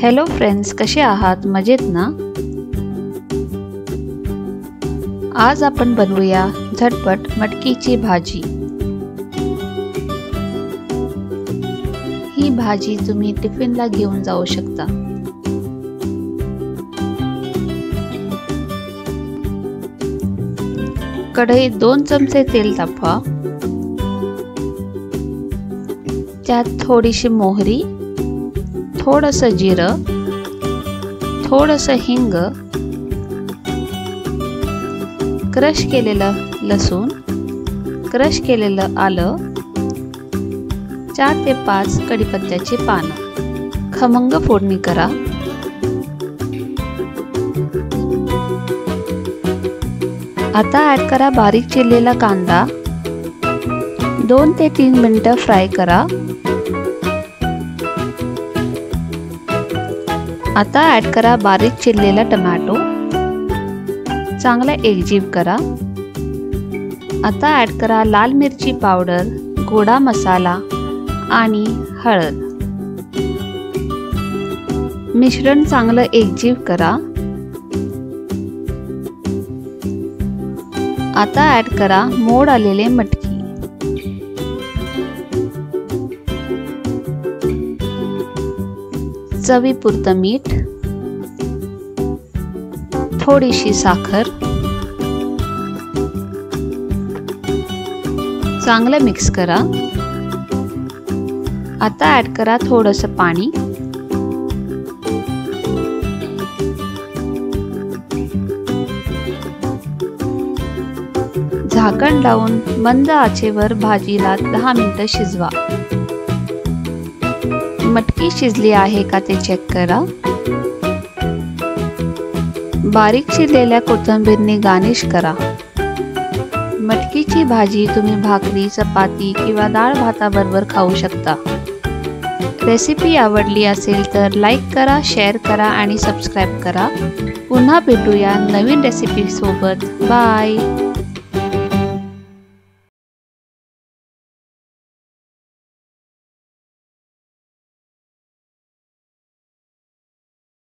Hello friends, कसे आहात? मजेत ना? आज आपण बनवूया झटपट मटकीची भाजी। ही भाजी तुम्ही टिफिनला घेऊन जाऊ शकता। कढईत 2 चमचे तेल तापवा। त्यात थोडीशी मोहरी, थोडंसं जिरं, थोडंसं हिंग, क्रश केलेलं लसूण, क्रश केलेलं आलं, 4 ते 5 कढीपत्त्याची पानं, खमंग फोडणी करा। आता ॲड करा बारीक चिरलेला कांदा। 2 ते 3 मिनिटं फ्राय करा। आता ॲड करा बारीक चिरलेला टोमॅटो। चांगला एकजीव करा। आता ॲड करा लाल मिरची पावडर, गोडा मसाला आणि हळद। मिश्रण चांगलं एकजीव करा। आता ॲड करा मोड आलेले मटकी। चवीपुरतं मीठ, थोडीशी साखर, चांगलं मिक्स करा। आता ॲड करा थोडंसं पाणी। झाकण लावून मंद आचेवर भाजीला 10 मिनिटं शिजवा। मटकी शिजली आहे का ते चेक करा। बारीक चिरलेल्या कोथिंबीरने गार्निश करा। मटकीची भाजी तुम्ही भाकरी, चपाती किंवा डाळ भाताबरोबर खाऊ शकता। रेसिपी आवडली असेल तर लाईक करा, शेअर करा आणि सबस्क्राईब करा। पुन्हा भेटूया नवीन रेसिपी सोबत। बाय।